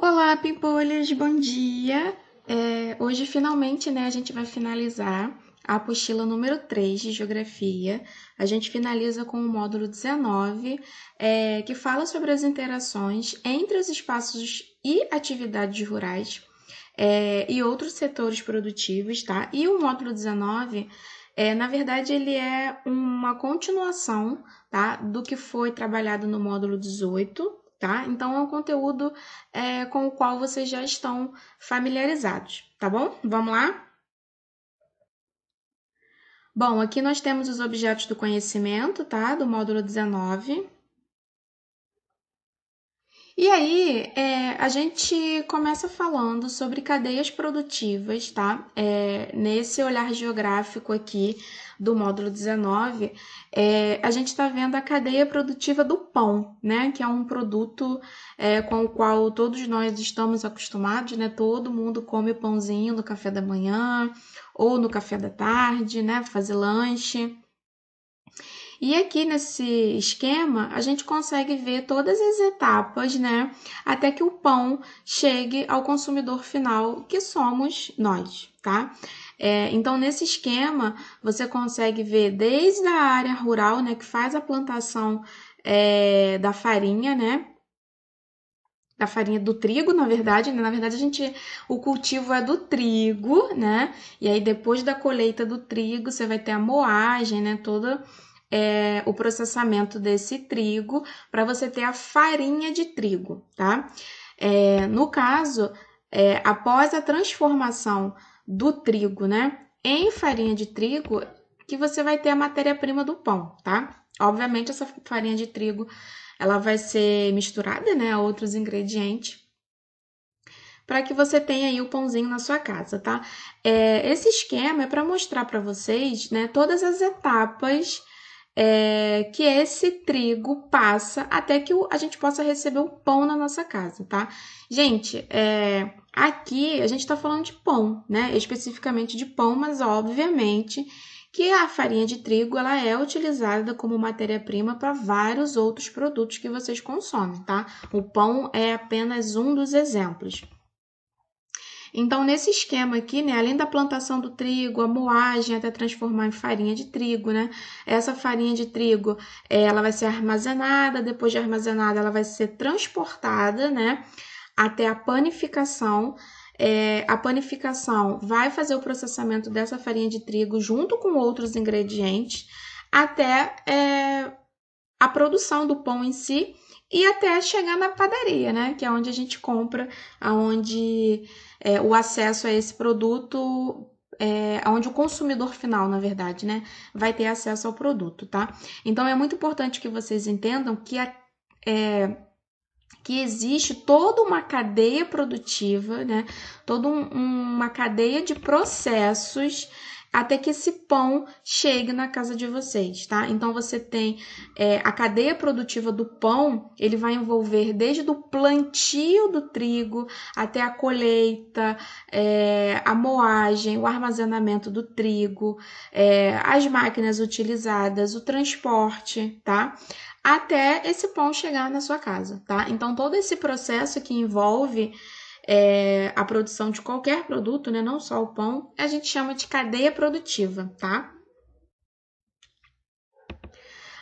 Olá, Pimpolhas, bom dia! Hoje, finalmente, né, a gente vai finalizar a apostila número 3 de Geografia. A gente finaliza com o módulo 19, que fala sobre as interações entre os espaços e atividades rurais, e outros setores produtivos, tá? E o módulo 19, na verdade, ele é uma continuação, tá, do que foi trabalhado no módulo 18, tá? Então, é um conteúdo com o qual vocês já estão familiarizados, tá bom? Vamos lá? Bom, aqui nós temos os objetos do conhecimento, tá? Do módulo 19. E aí, a gente começa falando sobre cadeias produtivas, tá? Nesse olhar geográfico aqui do módulo 19, a gente está vendo a cadeia produtiva do pão, né? Que é um produto com o qual todos nós estamos acostumados, né? Todo mundo come pãozinho no café da manhã ou no café da tarde, né? Fazer lanche. E aqui nesse esquema, a gente consegue ver todas as etapas, né? Até que o pão chegue ao consumidor final, que somos nós, tá? Então, nesse esquema, você consegue ver desde a área rural, né, que faz a plantação da farinha, né? Da farinha do trigo, na verdade, né? Na verdade, o cultivo é do trigo, né? E aí, depois da colheita do trigo, você vai ter a moagem, né? Toda o processamento desse trigo para você ter a farinha de trigo, tá? No caso, após a transformação do trigo, né, em farinha de trigo, que você vai ter a matéria-prima do pão, tá? Obviamente, essa farinha de trigo ela vai ser misturada, né, a outros ingredientes para que você tenha aí o pãozinho na sua casa, tá? Esse esquema é para mostrar para vocês, né, todas as etapas que esse trigo passa até que a gente possa receber o pão na nossa casa, tá? Gente, aqui a gente está falando de pão, né? Especificamente de pão, mas obviamente que a farinha de trigo ela é utilizada como matéria-prima para vários outros produtos que vocês consomem, tá? O pão é apenas um dos exemplos. Então, nesse esquema aqui, né, além da plantação do trigo, a moagem até transformar em farinha de trigo, né? Essa farinha de trigo, ela vai ser armazenada, depois de armazenada, ela vai ser transportada, né, até a panificação. A panificação vai fazer o processamento dessa farinha de trigo junto com outros ingredientes até a produção do pão em si e até chegar na padaria, né? Que é onde a gente compra, aonde o acesso a esse produto, onde o consumidor final, na verdade, né, vai ter acesso ao produto, tá? Então é muito importante que vocês entendam que existe toda uma cadeia produtiva, né? Toda uma cadeia de processos até que esse pão chegue na casa de vocês, tá? Então você tem a cadeia produtiva do pão, ele vai envolver desde o plantio do trigo até a colheita, a moagem, o armazenamento do trigo, as máquinas utilizadas, o transporte, tá? Até esse pão chegar na sua casa, tá? Então, todo esse processo que envolve a produção de qualquer produto, né, não só o pão, a gente chama de cadeia produtiva, tá?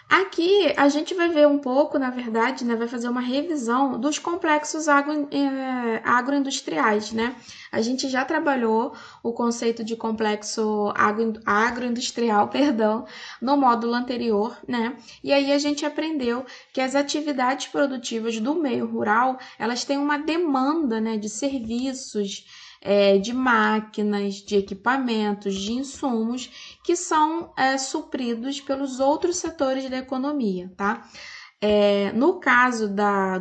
Aqui a gente vai ver um pouco, na verdade, né, vai fazer uma revisão dos complexos agroindustriais, né? A gente já trabalhou o conceito de complexo agroindustrial, perdão, no módulo anterior, né? E aí a gente aprendeu que as atividades produtivas do meio rural, elas têm uma demanda, né, de serviços, de máquinas, de equipamentos, de insumos que são supridos pelos outros setores da economia, tá? No caso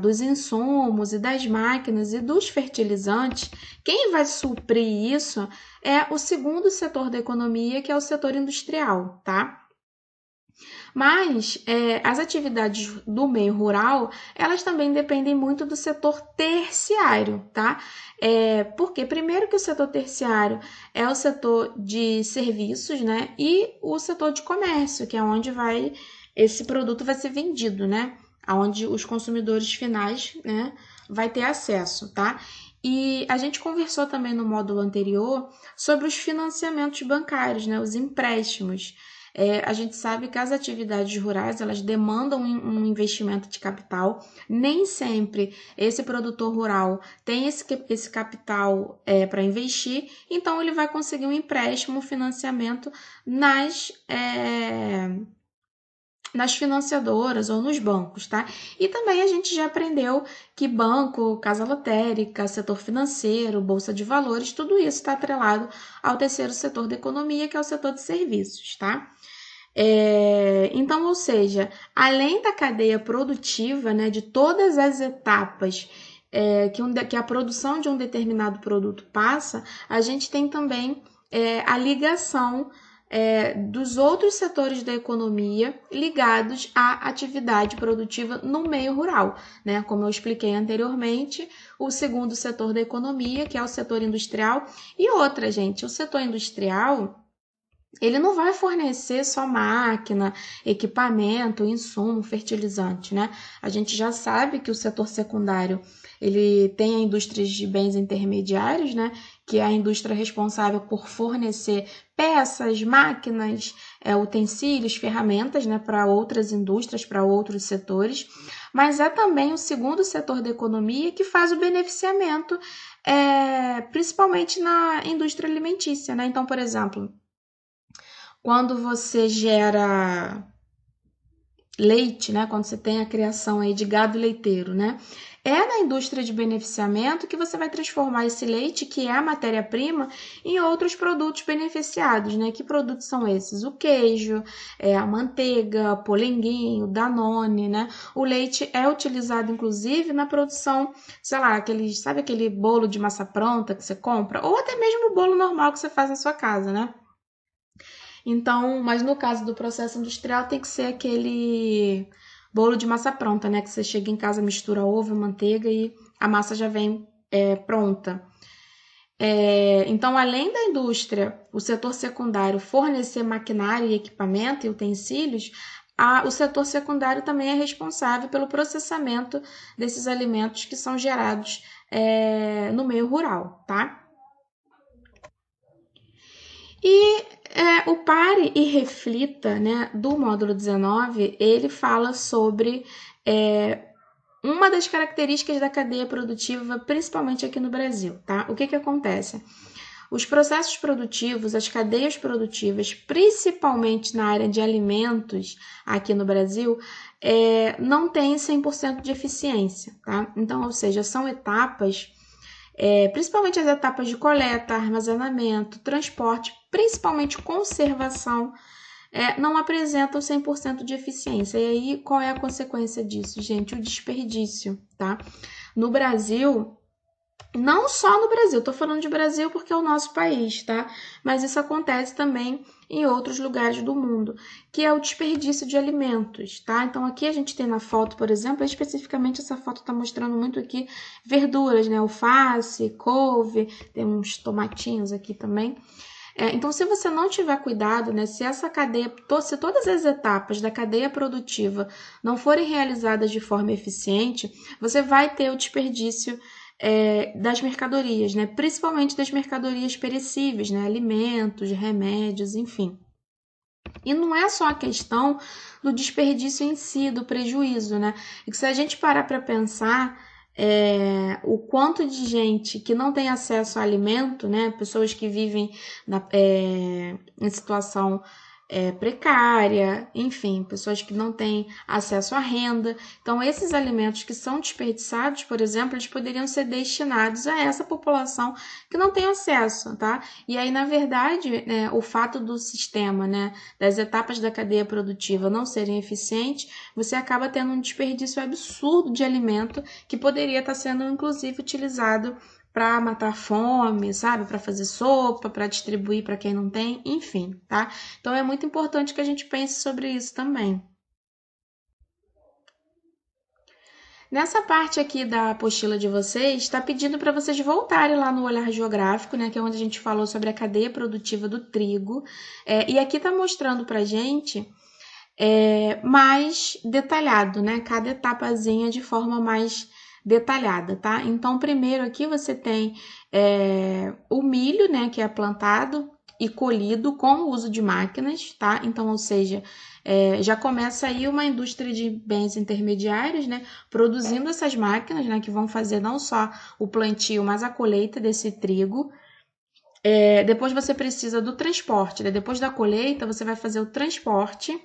dos insumos e das máquinas e dos fertilizantes, quem vai suprir isso é o segundo setor da economia, que é o setor industrial, tá? Mas as atividades do meio rural, elas também dependem muito do setor terciário, tá? Porque primeiro que o setor terciário é o setor de serviços, né? E o setor de comércio, que é onde esse produto vai ser vendido, né? onde os consumidores finais, né, vai ter acesso, tá? E a gente conversou também no módulo anterior sobre os financiamentos bancários, né, os empréstimos. A gente sabe que as atividades rurais, elas demandam um investimento de capital. Nem sempre esse produtor rural tem esse capital para investir, então ele vai conseguir um empréstimo, um financiamento nas financiadoras ou nos bancos, tá? E também a gente já aprendeu que banco, casa lotérica, setor financeiro, bolsa de valores, tudo isso está atrelado ao terceiro setor da economia, que é o setor de serviços, tá? Então, ou seja, além da cadeia produtiva, né, de todas as etapas que a produção de um determinado produto passa, a gente tem também a ligação dos outros setores da economia ligados à atividade produtiva no meio rural, né? Como eu expliquei anteriormente, o segundo setor da economia, que é o setor industrial, e outra, gente, o setor industrial, ele não vai fornecer só máquina, equipamento, insumo, fertilizante, né? A gente já sabe que o setor secundário, ele tem a indústria de bens intermediários, né? Que é a indústria responsável por fornecer peças, máquinas, utensílios, ferramentas, né? Para outras indústrias, para outros setores. Mas é também o segundo setor da economia que faz o beneficiamento, principalmente na indústria alimentícia, né? Então, por exemplo, quando você gera leite, né? Quando você tem a criação aí de gado leiteiro, né? É na indústria de beneficiamento que você vai transformar esse leite, que é a matéria-prima, em outros produtos beneficiados, né? Que produtos são esses? O queijo, a manteiga, polenguinho, Danone, né? O leite é utilizado, inclusive, na produção, sei lá, sabe aquele bolo de massa pronta que você compra? Ou até mesmo o bolo normal que você faz na sua casa, né? Então, mas no caso do processo industrial tem que ser aquele bolo de massa pronta, né? Que você chega em casa, mistura ovo, manteiga e a massa já vem pronta. Então, além da indústria, o setor secundário fornecer maquinário e equipamento e utensílios, o setor secundário também é responsável pelo processamento desses alimentos que são gerados no meio rural, tá? E o Pare e Reflita, né, do módulo 19, ele fala sobre uma das características da cadeia produtiva, principalmente aqui no Brasil, tá? O que acontece? Os processos produtivos, as cadeias produtivas, principalmente na área de alimentos aqui no Brasil, não têm 100% de eficiência, tá? Então, ou seja, são etapas, principalmente as etapas de coleta, armazenamento, transporte, principalmente conservação, não apresentam 100% de eficiência. E aí, qual é a consequência disso, gente? O desperdício, tá? No Brasil, não só no Brasil, tô falando de Brasil porque é o nosso país, tá? Mas isso acontece também em outros lugares do mundo, que é o desperdício de alimentos, tá? Então aqui a gente tem na foto, por exemplo, especificamente essa foto tá mostrando muito aqui verduras, né? Alface, couve, tem uns tomatinhos aqui também. Então, se você não tiver cuidado, né, se todas as etapas da cadeia produtiva não forem realizadas de forma eficiente, você vai ter o desperdício das mercadorias, né, principalmente das mercadorias perecíveis, né, alimentos, remédios, enfim. E não é só a questão do desperdício em si, do prejuízo, né? E que se a gente parar para pensar, o quanto de gente que não tem acesso a alimento, né? Pessoas que vivem em situação precária, enfim, pessoas que não têm acesso à renda. Então, esses alimentos que são desperdiçados, por exemplo, eles poderiam ser destinados a essa população que não tem acesso, tá? E aí, na verdade, né, o fato do sistema, né, das etapas da cadeia produtiva não serem eficientes, você acaba tendo um desperdício absurdo de alimento que poderia estar sendo, inclusive, utilizado para matar fome, sabe? Para fazer sopa, para distribuir para quem não tem, enfim, tá? Então é muito importante que a gente pense sobre isso também. Nessa parte aqui da apostila de vocês, está pedindo para vocês voltarem lá no olhar geográfico, né? Que é onde a gente falou sobre a cadeia produtiva do trigo. E aqui está mostrando para gente mais detalhado, né? Cada etapazinha de forma mais detalhada, tá? Então, primeiro aqui você tem o milho, né? Que é plantado e colhido com o uso de máquinas, tá? Então, ou seja, já começa aí uma indústria de bens intermediários, né? Produzindo essas máquinas, né? Que vão fazer não só o plantio, mas a colheita desse trigo. Depois você precisa do transporte, né? Depois da colheita, você vai fazer o transporte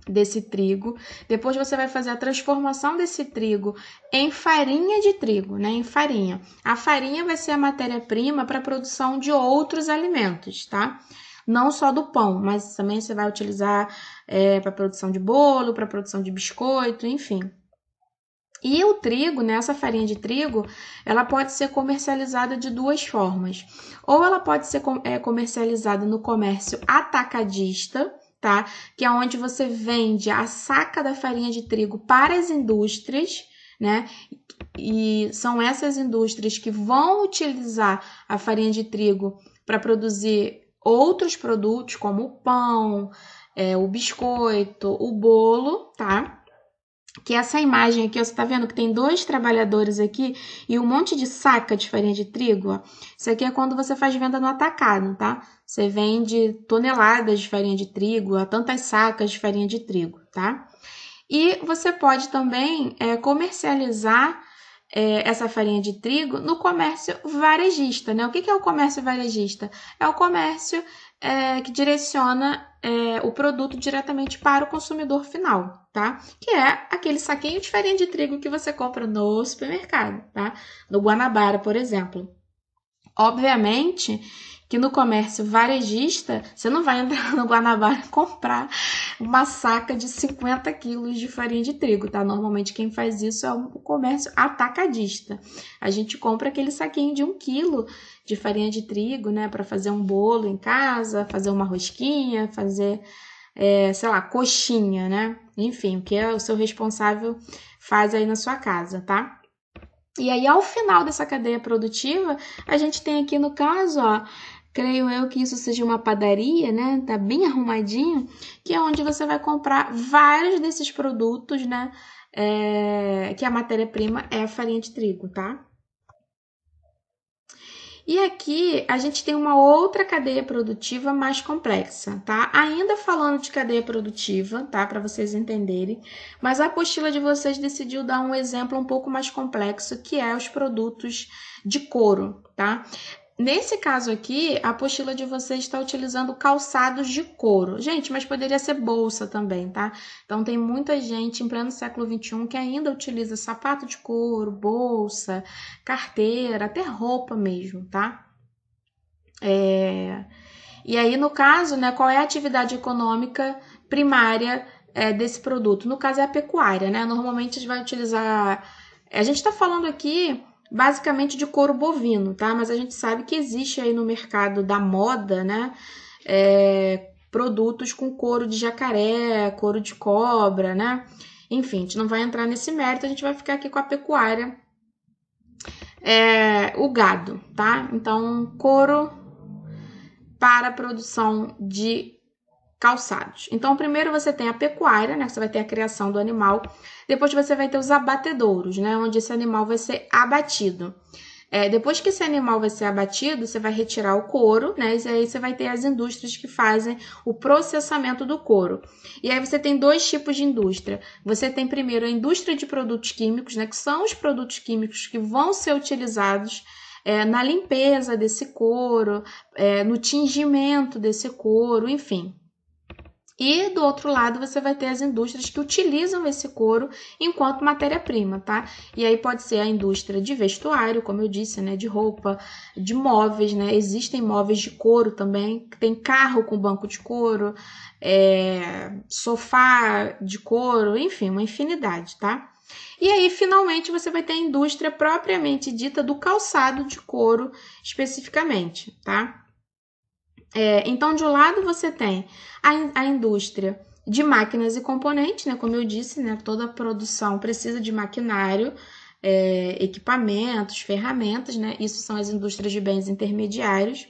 desse trigo. Depois você vai fazer a transformação desse trigo em farinha de trigo, né? Em farinha. A farinha vai ser a matéria-prima para a produção de outros alimentos, tá? Não só do pão, mas também você vai utilizar para produção de bolo, para produção de biscoito, enfim. E o trigo, né, essa farinha de trigo, ela pode ser comercializada de duas formas. Ou ela pode ser comercializada no comércio atacadista, tá? Que é onde você vende a saca da farinha de trigo para as indústrias, né? E são essas indústrias que vão utilizar a farinha de trigo para produzir outros produtos, como o pão, o biscoito, o bolo, tá? Que essa imagem aqui, ó, você tá vendo que tem 2 trabalhadores aqui e um monte de saca de farinha de trigo, ó. Isso aqui é quando você faz venda no atacado, tá? Você vende toneladas de farinha de trigo, tantas sacas de farinha de trigo, tá? E você pode também comercializar essa farinha de trigo no comércio varejista, né? O que é o comércio varejista? É o comércio que direciona o produto diretamente para o consumidor final, tá? Que é aquele saquinho de farinha de trigo que você compra no supermercado, tá? No Guanabara, por exemplo. Obviamente que no comércio varejista, você não vai entrar no Guanabara e comprar uma saca de 50 quilos de farinha de trigo, tá? Normalmente quem faz isso é o comércio atacadista. A gente compra aquele saquinho de 1 quilo de farinha de trigo, né? Para fazer um bolo em casa, fazer uma rosquinha, fazer, sei lá, coxinha, né? Enfim, o que o seu responsável faz aí na sua casa, tá? E aí, ao final dessa cadeia produtiva, a gente tem aqui no caso, ó, creio eu que isso seja uma padaria, né? Tá bem arrumadinho, que é onde você vai comprar vários desses produtos, né? Que a matéria-prima é a farinha de trigo, tá? E aqui a gente tem uma outra cadeia produtiva mais complexa, tá? Ainda falando de cadeia produtiva, tá? Para vocês entenderem, mas a apostila de vocês decidiu dar um exemplo um pouco mais complexo, que é os produtos de couro, tá? Nesse caso aqui, a apostila de vocês está utilizando calçados de couro. Gente, mas poderia ser bolsa também, tá? Então, tem muita gente em pleno século XXI que ainda utiliza sapato de couro, bolsa, carteira, até roupa mesmo, tá? E aí, no caso, né, qual é a atividade econômica primária desse produto? No caso, é a pecuária, né? Normalmente, a gente vai utilizar... A gente está falando aqui basicamente de couro bovino, tá? Mas a gente sabe que existe aí no mercado da moda, né? Produtos com couro de jacaré, couro de cobra, né? Enfim, a gente não vai entrar nesse mérito, a gente vai ficar aqui com a pecuária, o gado, tá? Então, couro para a produção de calçados. Então, primeiro você tem a pecuária, né? Você vai ter a criação do animal. Depois você vai ter os abatedouros, né? Onde esse animal vai ser abatido. Depois que esse animal vai ser abatido, você vai retirar o couro, né? E aí você vai ter as indústrias que fazem o processamento do couro. E aí você tem 2 tipos de indústria. Você tem primeiro a indústria de produtos químicos, né? Que são os produtos químicos que vão ser utilizados na limpeza desse couro, no tingimento desse couro, enfim. E do outro lado você vai ter as indústrias que utilizam esse couro enquanto matéria-prima, tá? E aí pode ser a indústria de vestuário, como eu disse, né? De roupa, de móveis, né? Existem móveis de couro também, tem carro com banco de couro, sofá de couro, enfim, uma infinidade, tá? E aí, finalmente, você vai ter a indústria propriamente dita do calçado de couro especificamente, tá? Então, de um lado você tem a indústria de máquinas e componentes, né? Como eu disse, né? Toda produção precisa de maquinário, equipamentos, ferramentas, né? Isso são as indústrias de bens intermediários.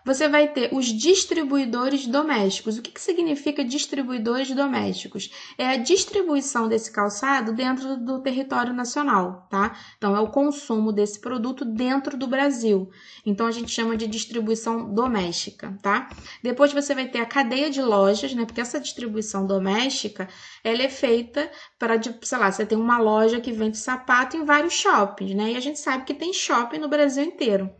você vai ter os distribuidores domésticos. O que significa distribuidores domésticos? É a distribuição desse calçado dentro do território nacional, tá? Então, é o consumo desse produto dentro do Brasil. Então, a gente chama de distribuição doméstica, tá? Depois você vai ter a cadeia de lojas, né? Porque essa distribuição doméstica, ela é feita para, sei lá, você tem uma loja que vende sapato em vários shoppings, né? E a gente sabe que tem shopping no Brasil inteiro.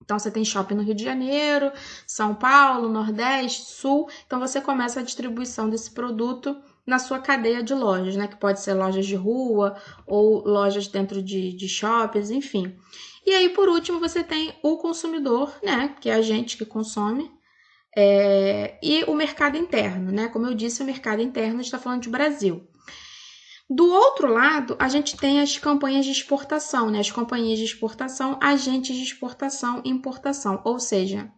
Então, você tem shopping no Rio de Janeiro, São Paulo, Nordeste, Sul. Então, você começa a distribuição desse produto na sua cadeia de lojas, né? Que pode ser lojas de rua ou lojas dentro de shoppings, enfim. E aí, por último, você tem o consumidor, né? Que é a gente que consome. E o mercado interno, né? Como eu disse, o mercado interno está falando de Brasil. Do outro lado, a gente tem as campanhas de exportação, né? As companhias de exportação, agentes de exportação e importação, ou seja,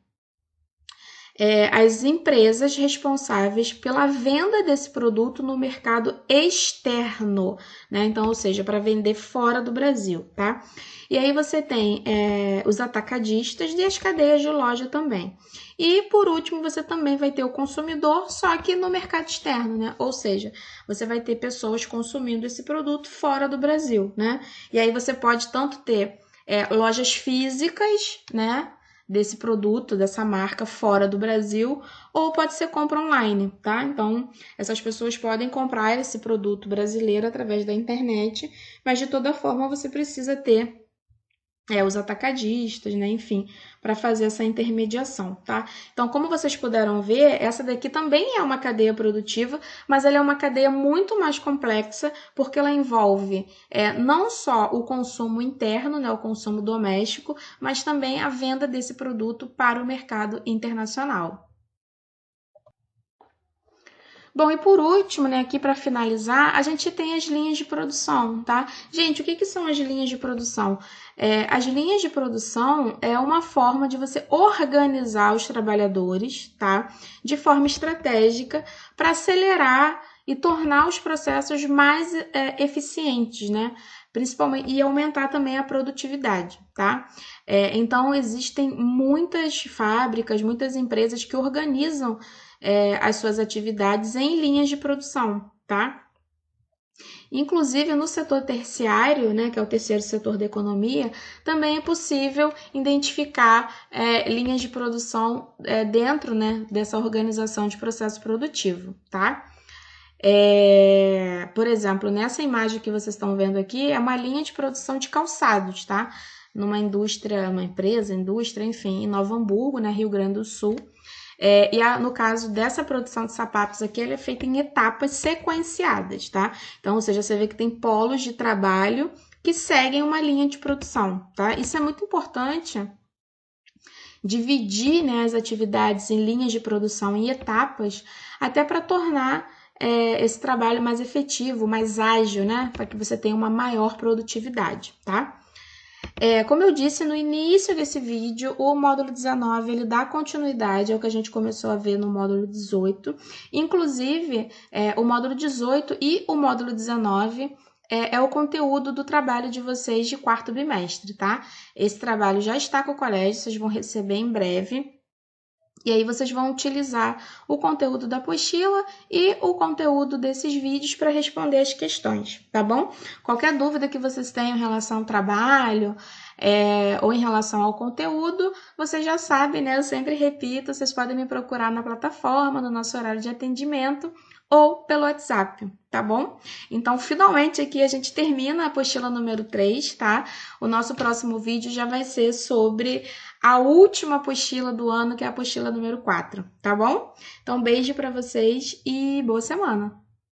as empresas responsáveis pela venda desse produto no mercado externo, né? Então, ou seja, para vender fora do Brasil, tá? E aí você tem os atacadistas e as cadeias de loja também. E, por último, você também vai ter o consumidor, só que no mercado externo, né? Ou seja, você vai ter pessoas consumindo esse produto fora do Brasil, né? E aí você pode tanto ter lojas físicas, né? Desse produto, dessa marca fora do Brasil, ou pode ser compra online, tá? Então, essas pessoas podem comprar esse produto brasileiro através da internet, mas de toda forma você precisa ter os atacadistas, né? Enfim, para fazer essa intermediação, tá? Então, como vocês puderam ver, essa daqui também é uma cadeia produtiva, mas ela é uma cadeia muito mais complexa, porque ela envolve não só o consumo interno, né? O consumo doméstico, mas também a venda desse produto para o mercado internacional. Bom, e por último, né, aqui para finalizar, a gente tem as linhas de produção, tá? Gente, o que são as linhas de produção? As linhas de produção é uma forma de você organizar os trabalhadores, tá? De forma estratégica para acelerar e tornar os processos mais eficientes, né? Principalmente, e aumentar também a produtividade, tá? Então, existem muitas fábricas, muitas empresas que organizam as suas atividades em linhas de produção, tá? Inclusive, no setor terciário, né, que é o terceiro setor da economia, também é possível identificar linhas de produção dentro, né, dessa organização de processo produtivo, tá? Por exemplo, nessa imagem que vocês estão vendo aqui, é uma linha de produção de calçados, tá? Numa indústria, enfim, em Novo Hamburgo, né, Rio Grande do Sul. No caso dessa produção de sapatos aqui, ela é feita em etapas sequenciadas, tá? Então, ou seja, você vê que tem polos de trabalho que seguem uma linha de produção, tá? Isso é muito importante, dividir, né, as atividades em linhas de produção em etapas, até para tornar esse trabalho mais efetivo, mais ágil, né? Para que você tenha uma maior produtividade, tá? Como eu disse no início desse vídeo, o módulo 19 ele dá continuidade ao que a gente começou a ver no módulo 18. Inclusive, o módulo 18 e o módulo 19 é o conteúdo do trabalho de vocês de quarto bimestre, tá? Esse trabalho já está com o colégio, vocês vão receber em breve. E aí vocês vão utilizar o conteúdo da apostila e o conteúdo desses vídeos para responder as questões, tá bom? Qualquer dúvida que vocês tenham em relação ao trabalho ou em relação ao conteúdo, vocês já sabem, né? Eu sempre repito, vocês podem me procurar na plataforma, no nosso horário de atendimento ou pelo WhatsApp, tá bom? Então, finalmente aqui a gente termina a apostila número 3, tá? O nosso próximo vídeo já vai ser sobre a última apostila do ano, que é a apostila número 4, tá bom? Então, beijo para vocês e boa semana!